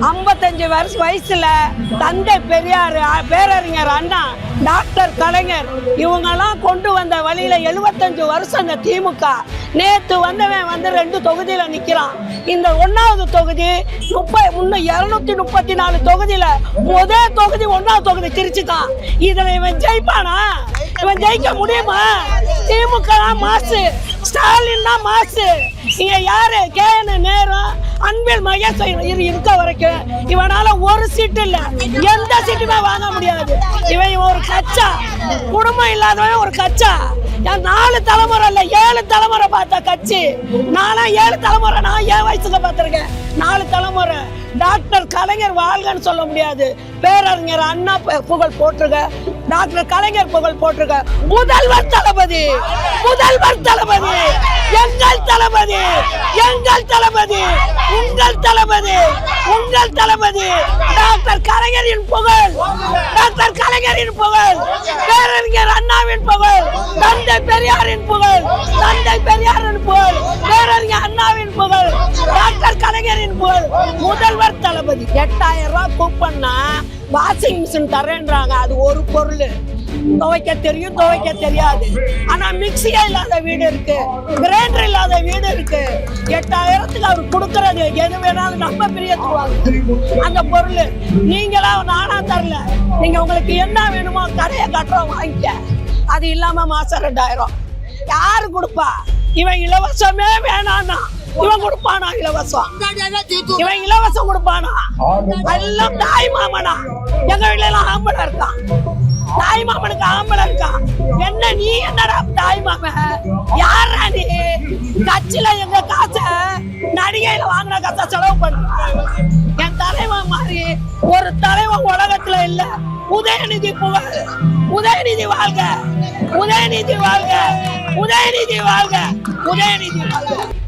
55 வயசுல தந்தை பெரியார், பேரறிஞர் அண்ணா, டாக்டர் கலைஞர் இவங்கெல்லாம் கொண்டு வந்த வழியில 75 வருஷம் இந்த திமுக. நேத்து வந்தவன் 2 தொகுதியில நிக்கிறான். இந்த 1வது தொகுதி 234 தொகுதியில முதல் தொகுதி 1வது தொகுதி திருச்சி தான். இதுல இவன் ஜெயிப்பானா? இவன் ஜெயிக்க முடியுமா? திமுக மாசு, ஸ்டாலின் தான் மாசு. இங்க யாரு? KN நேரு, அன்பில் மகேஷ் இருக்க வரைக்கும் இவனால ஒரு சீட்டு இல்ல, எந்த சீட்டுமே வாங்க முடியாது. இவன் ஒரு கச்சா, குடும்பம் இல்லாதவன் ஒரு கச்சா. 4 தலைமுறை இல்ல 7 தலைமுறை பார்த்த கட்சி. நானா 7 தலைமுறை, நான் என் வயசுல பார்த்திருக்கேன் 4 தலைமுறை. டாக்டர் கலைஞர் வாழ்கன்னு சொல்ல முடியாது. பேரறிஞர் அண்ணா புகழ் போட்டிருக்க, டாக்டர் கலைஞர் புகழ் போட்டிருக்க. முதல்வர் தளபதி, முதல்வர் தளபதி, எங்கள் தளபதி, எங்கள் தளபதி, உங்கள் தளபதி, உங்கள் தளபதி, டாக்டர் கலைஞரின் புகழ், டாக்டர் கலைஞரின் புகழ், பேரறிஞர் அண்ணாவின் புகழ், தந்தை பெரியாரின் புகழ், தந்தை பெரியாரின் புகழ், பேரறிஞர் அண்ணாவின் புகழ், டாக்டர் கலைஞரின் புகழ், முதல்வர் தளபதி. 8000 ரூபாய் கூப்பன்னா வாஷிங் மிஷின் தரேன்றாங்க. அது ஒரு பொருள். துவைக்க தெரியும், துவைக்க தெரியாது. ஆனா மிக்சியே இல்லாத வீடு இருக்கு, கிரைண்டர் இல்லாத வீடு இருக்கு. 8000க்கு அவர் கொடுக்கறது எது வேணாலும் நம்ம பிரியத்துவாங்க அந்த பொருள். நீங்களா நானா தரல, நீங்க உங்களுக்கு என்ன வேணுமோ கடையை கட்டுறோம் வாங்கிக்க. அது இல்லாம மாசம் 2000 யாரு கொடுப்பா? இவன் இலவசமே வேணான்னா இவன் கொடுப்பானா இலவசம்? இவன் இலவசம் கொடுப்பானா? எல்லாம் தாய் மாமனா? எங்க வீட்டுல எல்லாம் ஆம்பளை இருக்கான், தாய் மாமனுக்கு ஆம்பளை இருக்கான். என்ன நீ என்னடா தாய் மாமன்? யாரா நீ? கட்சியில எங்க காசை நடிகையில வாங்கின காசை செலவு பண்ற. என் தலைவன் மாதிரி ஒரு தலைவன் உலகத்துல இல்ல. உதயநிதி புகழ், உதயநிதி வாழ்க, உதயநிதி வாழ்க, உதயநிதி வாழ்க, உதயநிதி வாழ்க.